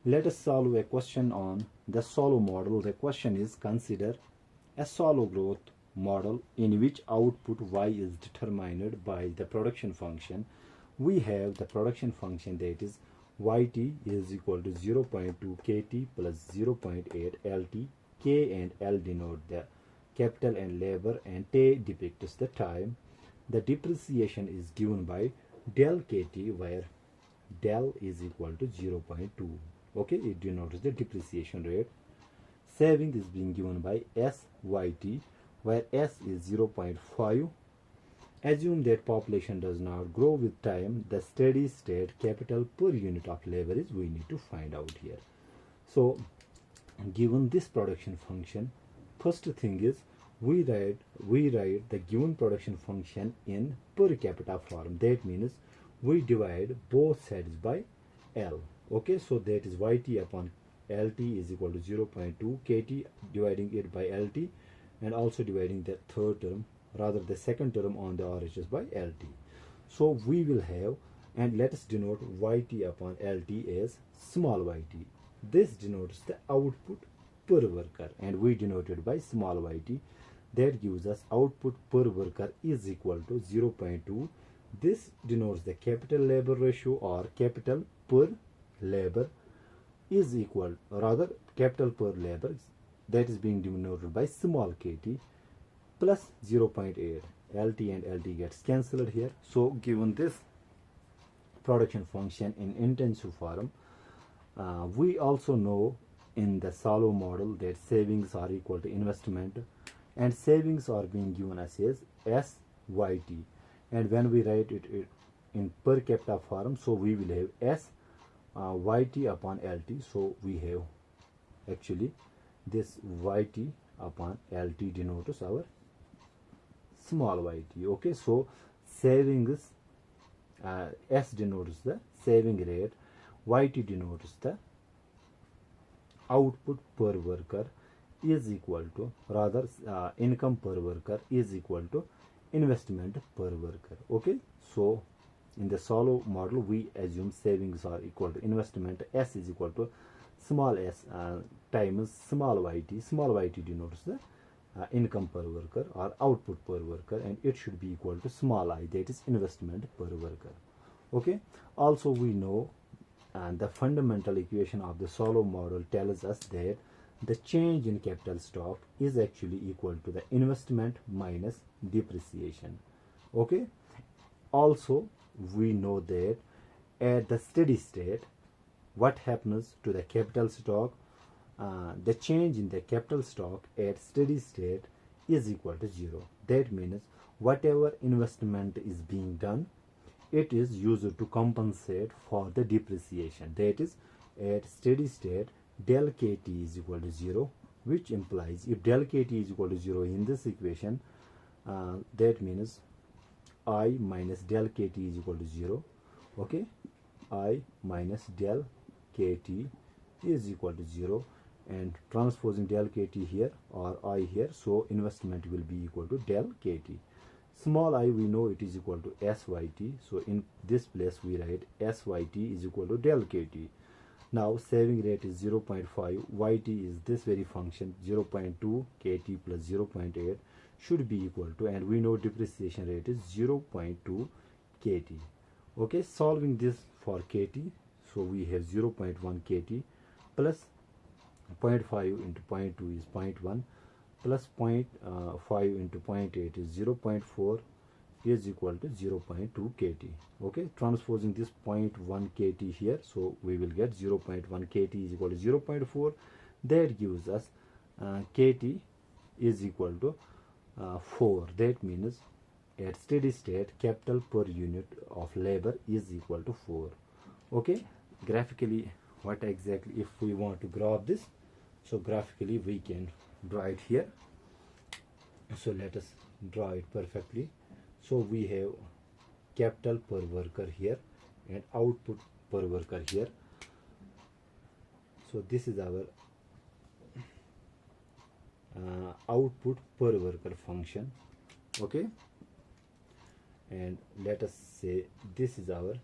Let us solve a question on the Solow model. The question is, consider a Solow growth model in which output y is determined by the production function. We have the production function, that is yt is equal to 0.2 kt plus 0.8 lt. K and L denote the capital and labor, and T depicts the time. The depreciation is given by del kt, where del is equal to 0.2. okay, it denotes the depreciation rate. Saving is being given by syt, where s is 0.5. Assume that population does not grow with time. The steady state capital per unit of labor is we need to find out here. So given this production function, first thing is we write the given production function in per capita form. That means we divide both sides by L. Okay, so that is yt upon lt is equal to 0.2 kt, dividing it by lt, and also dividing the third term, rather the second term on the RHS by lt. So we will have, and let us denote yt upon lt as small yt. This denotes the output per worker, and we denote it by small yt. That gives us output per worker is equal to 0.2. This denotes the capital labor ratio, or capital per labor is equal, rather capital per labor, that is being denoted by small kt, plus 0.8. lt and lt gets cancelled here. So given this production function in intensive form, we also know in the Solow model that savings are equal to investment, and savings are being given as syt, and when we write it in per capita form, so we will have yt upon lt. So we have actually this yt upon lt denotes our small yt. Okay, so savings, s denotes the saving rate, yt denotes the output per worker is equal to, rather income per worker is equal to investment per worker. Okay, so in the Solow model we assume savings are equal to investment. S is equal to small s times small yt. Small yt denotes the income per worker or output per worker, and it should be equal to small I, that is investment per worker. Okay, also we know, and the fundamental equation of the Solow model tells us that the change in capital stock is actually equal to the investment minus depreciation. Okay, also we know that at the steady state, what happens to the capital stock? The change in the capital stock at steady state is equal to 0. That means whatever investment is being done, it is used to compensate for the depreciation. That is, at steady state del kt is equal to 0, which implies if del kt is equal to 0 in this equation, that means I minus del kt is equal to 0. Okay, I minus del kt is equal to 0, and transposing del kt here or I here, so investment will be equal to del kt. Small I, we know it is equal to syt, so in this place we write syt is equal to del kt. Now saving rate is 0.5, yt is this very function 0.2 kt plus 0.8 should be equal to, and we know depreciation rate is 0.2 kt. Okay, solving this for kt, so we have 0.1 kt plus 0.5 into 0.2 is 0.1 plus 0.5 into 0.8 is 0.4 is equal to 0.2 kt. Okay, transposing this 0.1 kt here, so we will get 0.1 kt is equal to 0.4. That gives us kt is equal to 4. That means at steady state capital per unit of labor is equal to 4. Okay, graphically what exactly, if we want to graph this, so graphically we can draw it here. So let us draw it perfectly. So we have capital per worker here and output per worker here. So this is our output per worker function. Okay, and let us say this is our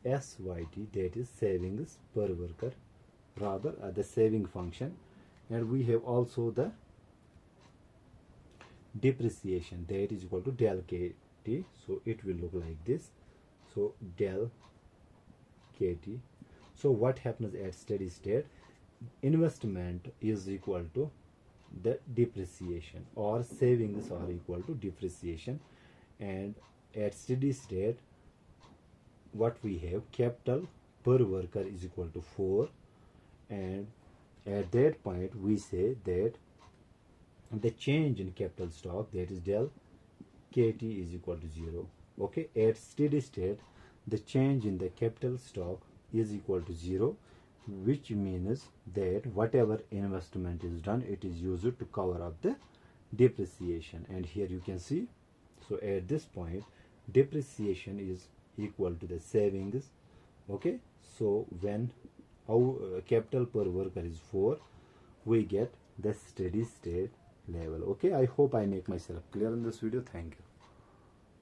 SYT, that is savings per worker, rather the saving function. And we have also the depreciation, that is equal to del KT. So it will look like this. So del KT. So what happens at steady state? Investment is equal to the depreciation, or savings are equal to depreciation. And at steady state, what we have, capital per worker is equal to 4, and at that point we say that the change in capital stock, that is del KT, is equal to 0. Okay, at steady state the change in the capital stock is equal to 0, which means that whatever investment is done, it is used to cover up the depreciation. And here you can see, so at this point depreciation is equal to the savings. Okay, so when our capital per worker is 4, we get the steady state level. Okay, I hope I make myself clear in this video. Thank you.